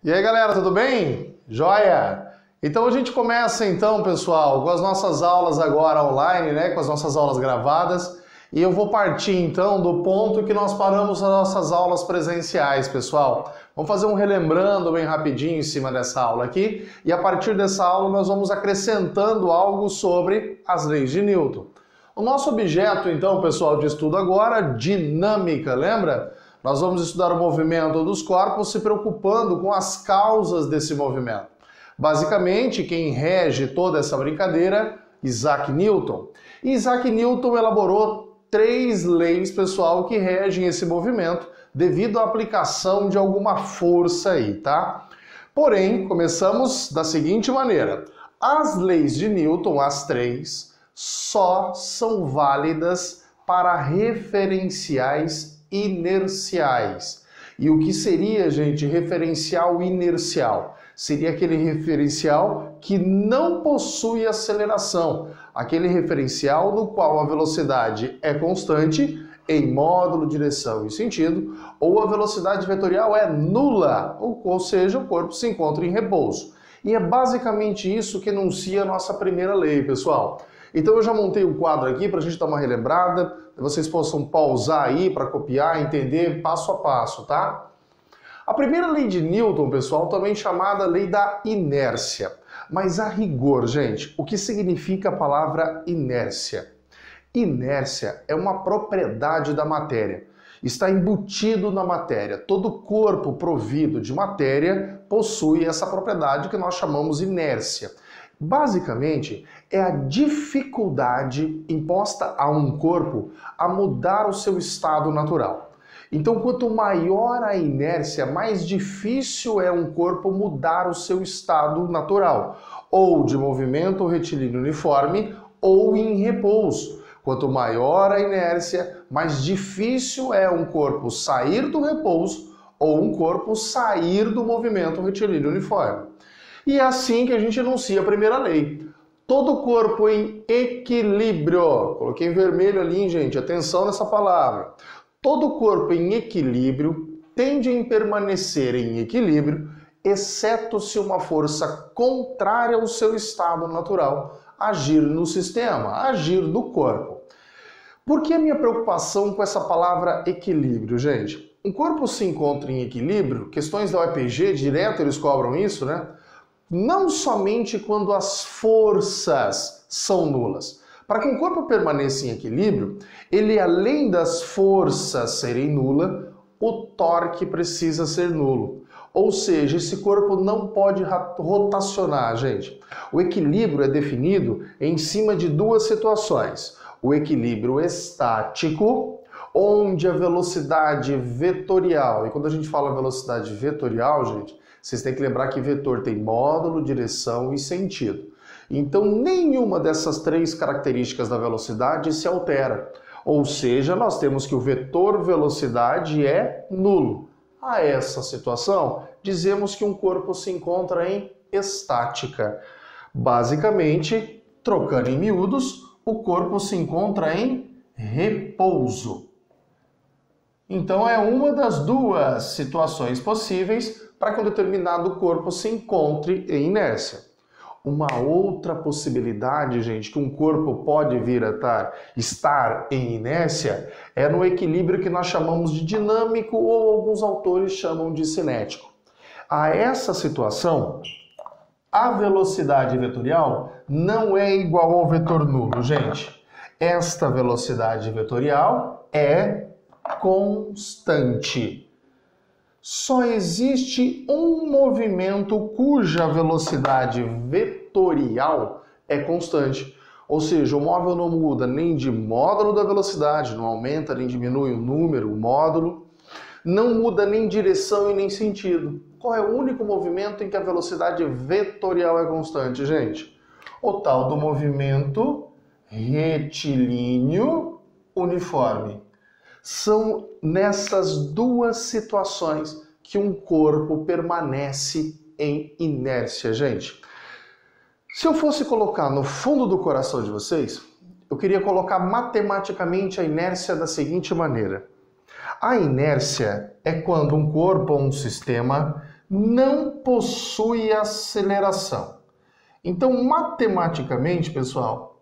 E aí, galera, tudo bem? Joia? Então a gente começa então, pessoal, com as nossas aulas agora online, né, com as nossas aulas gravadas, e eu vou partir então do ponto que nós paramos as nossas aulas presenciais, pessoal. Vamos fazer um relembrando bem rapidinho em cima dessa aula aqui, e a partir dessa aula nós vamos acrescentando algo sobre as leis de Newton. O nosso objeto então, pessoal, de estudo agora, dinâmica, lembra? Nós vamos estudar o movimento dos corpos se preocupando com as causas desse movimento. Basicamente, quem rege toda essa brincadeira, Isaac Newton. E Isaac Newton elaborou 3 leis, pessoal, que regem esse movimento devido à aplicação de alguma força aí, tá? Porém, começamos da seguinte maneira. As leis de Newton, as 3, só são válidas para referenciais inerciais. E o que seria, gente, referencial inercial? Seria aquele referencial que não possui aceleração, aquele referencial no qual a velocidade é constante em módulo, direção e sentido, ou a velocidade vetorial é nula, ou seja, o corpo se encontra em repouso. E é basicamente isso que enuncia a nossa primeira lei, pessoal. Então eu já montei o quadro aqui para a gente dar uma relembrada, vocês possam pausar aí para copiar, entender passo a passo, tá? A primeira lei de Newton, pessoal, também chamada lei da inércia. Mas a rigor, gente, o que significa a palavra inércia? Inércia é uma propriedade da matéria. Está embutido na matéria. Todo corpo provido de matéria possui essa propriedade que nós chamamos inércia. Basicamente, é a dificuldade imposta a um corpo a mudar o seu estado natural. Então, quanto maior a inércia, mais difícil é um corpo mudar o seu estado natural, ou de movimento retilíneo uniforme, ou em repouso. Quanto maior a inércia, mais difícil é um corpo sair do repouso, ou um corpo sair do movimento retilíneo uniforme. E é assim que a gente enuncia a primeira lei. Todo corpo em equilíbrio, coloquei em vermelho ali, gente, atenção nessa palavra. Todo corpo em equilíbrio tende a permanecer em equilíbrio, exceto se uma força contrária ao seu estado natural agir no sistema, agir no corpo. Por que a minha preocupação com essa palavra equilíbrio, gente? Um corpo se encontra em equilíbrio, questões da UEPG, direto eles cobram isso, né? Não somente quando as forças são nulas. Para que um corpo permaneça em equilíbrio, ele, além das forças serem nulas, o torque precisa ser nulo. Ou seja, esse corpo não pode rotacionar, gente. O equilíbrio é definido em cima de 2 situações. O equilíbrio estático, onde a velocidade vetorial, e quando a gente fala velocidade vetorial, gente, vocês têm que lembrar que vetor tem módulo, direção e sentido. Então, nenhuma dessas 3 características da velocidade se altera. Ou seja, nós temos que o vetor velocidade é nulo. A essa situação, dizemos que um corpo se encontra em estática. Basicamente, trocando em miúdos, o corpo se encontra em repouso. Então, é uma das 2 situações possíveis para que um determinado corpo se encontre em inércia. Uma outra possibilidade, gente, que um corpo pode vir a estar em inércia é no equilíbrio que nós chamamos de dinâmico ou alguns autores chamam de cinético. A essa situação, a velocidade vetorial não é igual ao vetor nulo, gente. Esta velocidade vetorial é constante. Só existe um movimento cuja velocidade vetorial é constante. Ou seja, o móvel não muda nem de módulo da velocidade, não aumenta nem diminui o número, o módulo. Não muda nem direção e nem sentido. Qual é o único movimento em que a velocidade vetorial é constante, gente? O tal do movimento retilíneo uniforme. São nessas 2 situações que um corpo permanece em inércia, gente. Se eu fosse colocar no fundo do coração de vocês, eu queria colocar matematicamente a inércia da seguinte maneira. A inércia é quando um corpo ou um sistema não possui aceleração. Então, matematicamente, pessoal,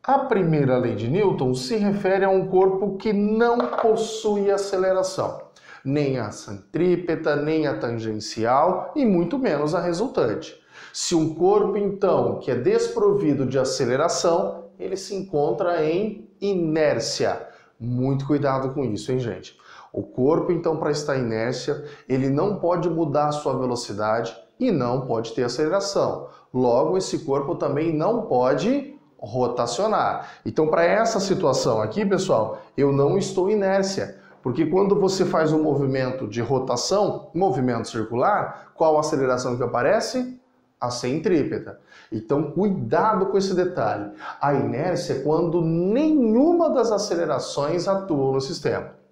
a primeira lei de Newton se refere a um corpo que não possui aceleração. Nem a centrípeta, nem a tangencial e muito menos a resultante. Se um corpo, então, que é desprovido de aceleração, ele se encontra em inércia. Muito cuidado com isso, hein, gente? O corpo, então, para estar em inércia, ele não pode mudar a sua velocidade e não pode ter aceleração. Logo, esse corpo também não pode rotacionar. Então, para essa situação aqui, pessoal, eu não estou em inércia. Porque quando você faz um movimento de rotação, movimento circular, qual a aceleração que aparece? A centrípeta. Então, cuidado com esse detalhe. A inércia é quando nenhuma das acelerações atua no sistema.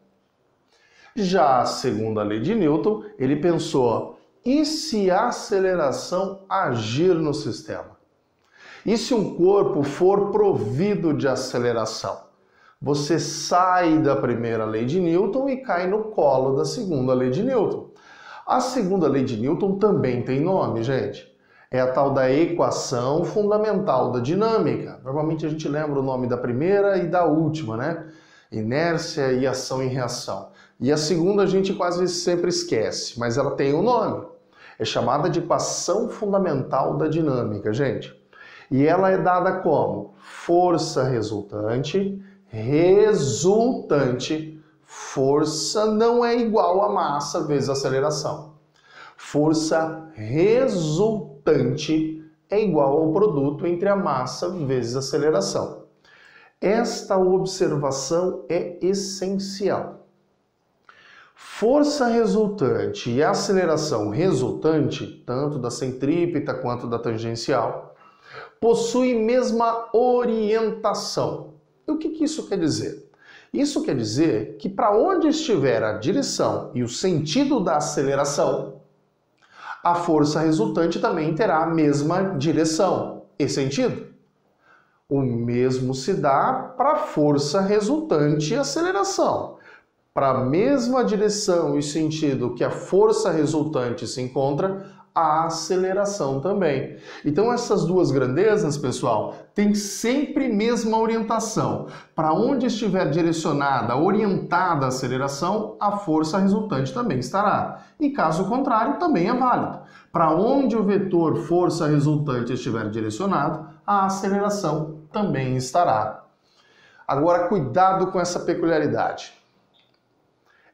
Já segundo a lei de Newton, ele pensou, e se a aceleração agir no sistema? E se um corpo for provido de aceleração? Você sai da primeira lei de Newton e cai no colo da segunda lei de Newton. A segunda lei de Newton também tem nome, gente. É a tal da equação fundamental da dinâmica. Normalmente a gente lembra o nome da primeira e da última, né? Inércia e ação e reação. E a segunda a gente quase sempre esquece, mas ela tem um nome. É chamada de equação fundamental da dinâmica, gente. E ela é dada como força resultante, força não é igual a massa vezes aceleração. Força resultante é igual ao produto entre a massa vezes a aceleração. Esta observação é essencial. Força resultante e aceleração resultante, tanto da centrípeta quanto da tangencial, possuem mesma orientação. E o que isso quer dizer? Isso quer dizer que para onde estiver a direção e o sentido da aceleração, a força resultante também terá a mesma direção e sentido. O mesmo se dá para a força resultante e aceleração. Para a mesma direção e sentido que a força resultante se encontra, a aceleração também. Então essas duas grandezas, pessoal, têm sempre a mesma orientação. Para onde estiver direcionada, orientada a aceleração, a força resultante também estará. E caso contrário, também é válido. Para onde o vetor força resultante estiver direcionado, a aceleração também estará. Agora, cuidado com essa peculiaridade.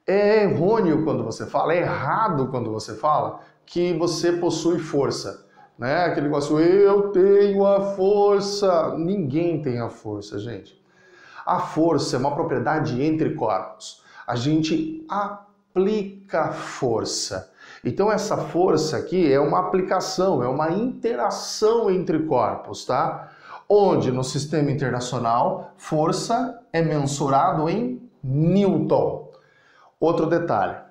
É errôneo quando você fala, é errado quando você fala que você possui força, né? Aquele negócio, eu tenho a força. Ninguém tem a força, gente. A força é uma propriedade entre corpos. A gente aplica força. Então essa força aqui é uma aplicação, é uma interação entre corpos, tá? Onde no sistema internacional, força é mensurado em Newton. Outro detalhe.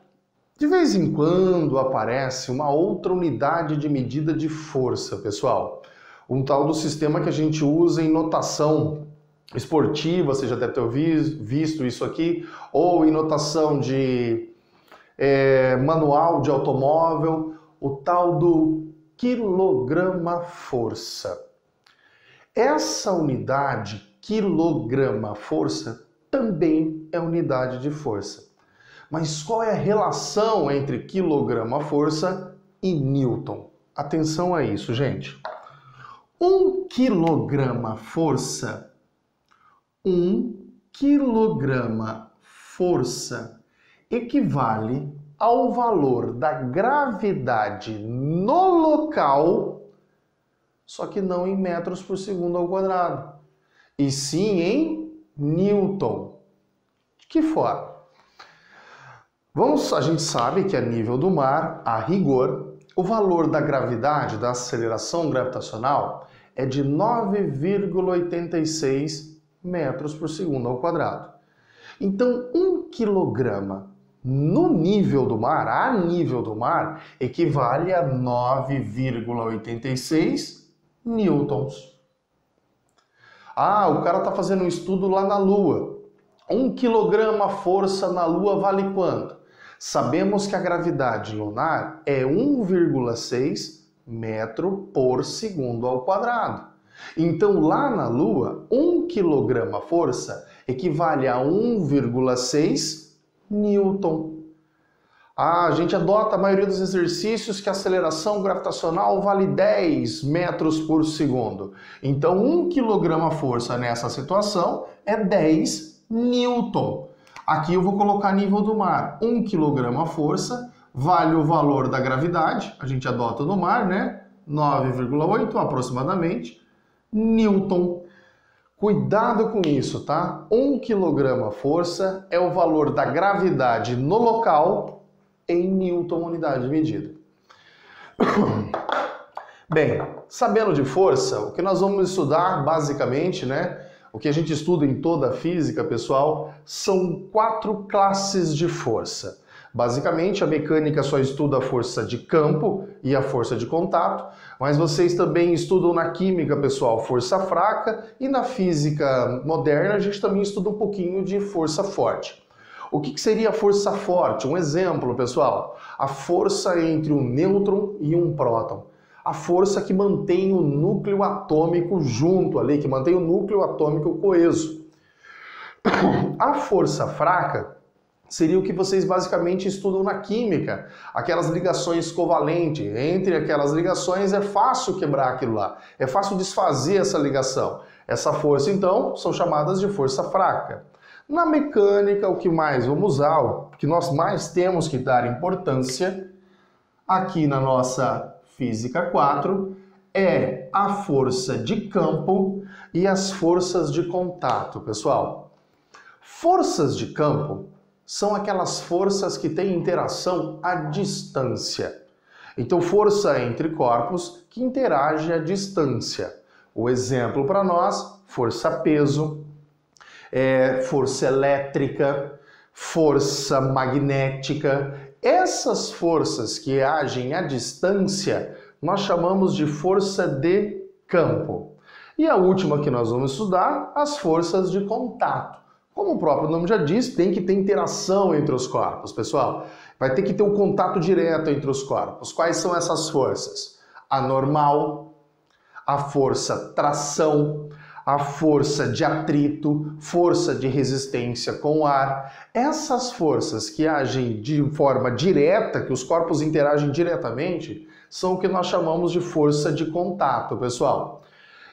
De vez em quando aparece uma outra unidade de medida de força, pessoal. Um tal do sistema que a gente usa em notação esportiva, você já deve ter visto isso aqui, ou em notação de manual de automóvel, o tal do quilograma-força. Essa unidade, quilograma-força, também é unidade de força. Mas qual é a relação entre quilograma-força e Newton? Atenção a isso, gente. 1 quilograma-força, 1 quilograma-força equivale ao valor da gravidade no local, só que não em metros por segundo ao quadrado, e sim em Newton. De que forma? A gente sabe que a nível do mar, a rigor, o valor da gravidade, da aceleração gravitacional, é de 9,86 metros por segundo ao quadrado. Então, 1 quilograma no nível do mar, a nível do mar, equivale a 9,86 newtons. Ah, o cara está fazendo um estudo lá na Lua. 1 quilograma força na Lua vale quanto? Sabemos que a gravidade lunar é 1,6 metro por segundo ao quadrado. Então, lá na Lua, 1 kg-força equivale a 1,6 Newton. A gente adota a maioria dos exercícios que a aceleração gravitacional vale 10 metros por segundo. Então, 1 kg-força nessa situação é 10 Newton. Aqui eu vou colocar nível do mar. 1 kg-força vale o valor da gravidade, a gente adota no mar, né? 9,8 aproximadamente, Newton. Cuidado com isso, tá? 1 kg-força é o valor da gravidade no local em Newton, unidade de medida. Bem, sabendo de força, o que nós vamos estudar basicamente, né? O que a gente estuda em toda a física, pessoal, são 4 classes de força. Basicamente, a mecânica só estuda a força de campo e a força de contato, mas vocês também estudam na química, pessoal, força fraca, e na física moderna a gente também estuda um pouquinho de força forte. O que seria a força forte? Um exemplo, pessoal, a força entre um nêutron e um próton. A força que mantém o núcleo atômico junto ali, que mantém o núcleo atômico coeso. A força fraca seria o que vocês basicamente estudam na química, aquelas ligações covalentes. Entre aquelas ligações é fácil quebrar aquilo lá, é fácil desfazer essa ligação. Essa força, então, são chamadas de força fraca. Na mecânica, o que mais vamos usar, o que nós mais temos que dar importância aqui na nossa Física 4 é a força de campo e as forças de contato, pessoal. Forças de campo são aquelas forças que têm interação à distância. Então, força entre corpos que interage à distância. O exemplo para nós, força-peso, força elétrica, força magnética. Essas forças que agem à distância, nós chamamos de força de campo. E a última que nós vamos estudar, as forças de contato. Como o próprio nome já diz, tem que ter interação entre os corpos, pessoal. Vai ter que ter um contato direto entre os corpos. Quais são essas forças? A normal, a força tração, a força de atrito, força de resistência com o ar. Essas forças que agem de forma direta, que os corpos interagem diretamente, são o que nós chamamos de força de contato, pessoal.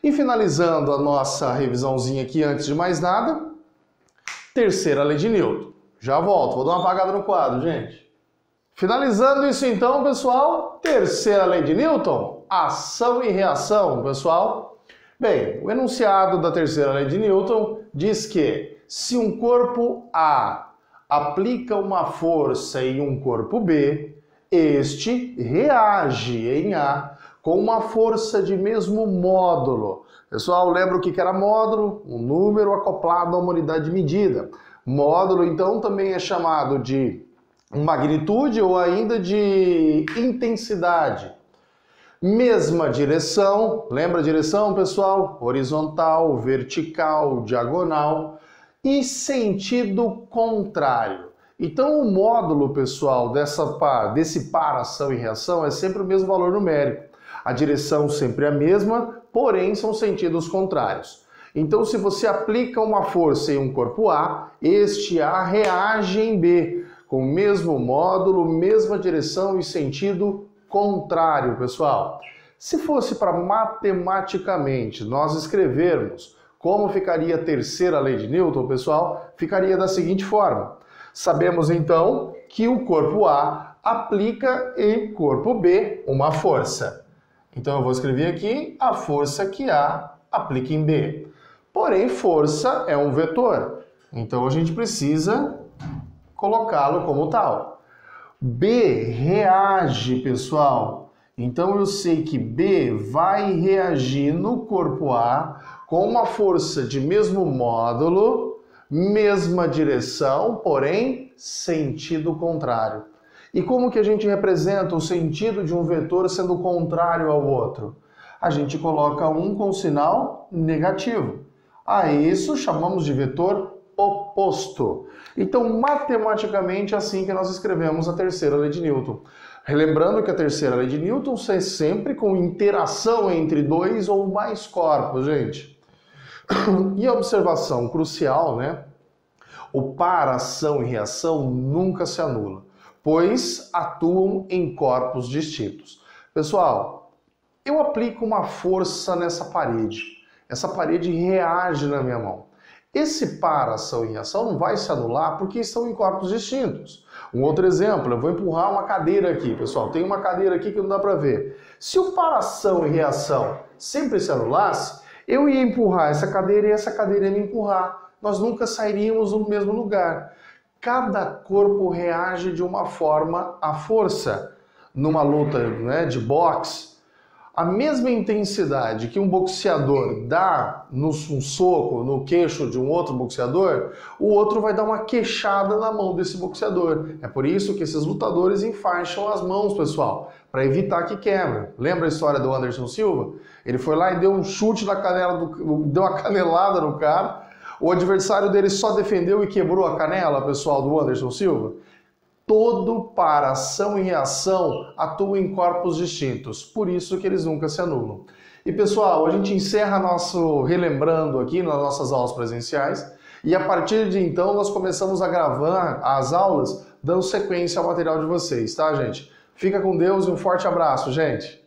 E finalizando a nossa revisãozinha aqui, antes de mais nada, terceira lei de Newton. Já volto, vou dar uma apagada no quadro, gente. Finalizando isso então, pessoal, terceira lei de Newton, ação e reação, pessoal. Bem, o enunciado da terceira lei de Newton diz que se um corpo A aplica uma força em um corpo B, este reage em A com uma força de mesmo módulo. Pessoal, lembra o que era módulo? Um número acoplado a uma unidade de medida. Módulo, então, também é chamado de magnitude ou ainda de intensidade. Mesma direção, lembra a direção, pessoal? Horizontal, vertical, diagonal e sentido contrário. Então o módulo, pessoal, desse par ação e reação é sempre o mesmo valor numérico. A direção sempre é a mesma, porém são sentidos contrários. Então se você aplica uma força em um corpo A, este A reage em B, com o mesmo módulo, mesma direção e sentido contrário, pessoal. Se fosse para matematicamente nós escrevermos como ficaria a terceira lei de Newton, pessoal, ficaria da seguinte forma. Sabemos então que o corpo A aplica em corpo B uma força. Então eu vou escrever aqui a força que A aplica em B. Porém, força é um vetor, então a gente precisa colocá-lo como tal. B reage, pessoal. Então eu sei que B vai reagir no corpo A com uma força de mesmo módulo, mesma direção, porém sentido contrário. E como que a gente representa o sentido de um vetor sendo contrário ao outro? A gente coloca um com sinal negativo. A isso chamamos de vetor oposto. oposto. Então, matematicamente, é assim que nós escrevemos a terceira lei de Newton. Relembrando que a terceira lei de Newton é sempre com interação entre dois ou mais corpos, gente. E a observação crucial, né? O par, ação e reação nunca se anulam, pois atuam em corpos distintos. Pessoal, eu aplico uma força nessa parede. Essa parede reage na minha mão. Esse par, ação e reação não vai se anular porque estão em corpos distintos. Um outro exemplo, eu vou empurrar uma cadeira aqui, pessoal. Tem uma cadeira aqui que não dá para ver. Se o par, ação e reação sempre se anulasse, eu ia empurrar essa cadeira e essa cadeira ia me empurrar. Nós nunca sairíamos no mesmo lugar. Cada corpo reage de uma forma à força. Numa luta, né, de boxe, a mesma intensidade que um boxeador dá um soco no queixo de um outro boxeador, o outro vai dar uma queixada na mão desse boxeador. É por isso que esses lutadores enfaixam as mãos, pessoal, para evitar que quebre. Lembra a história do Anderson Silva? Ele foi lá e deu um chute na canela, deu uma canelada no cara. O adversário dele só defendeu e quebrou a canela, pessoal, do Anderson Silva. Todo par, ação e reação atuam em corpos distintos, por isso que eles nunca se anulam. E pessoal, a gente encerra nosso relembrando aqui nas nossas aulas presenciais e a partir de então nós começamos a gravar as aulas dando sequência ao material de vocês, tá, gente? Fica com Deus e um forte abraço, gente!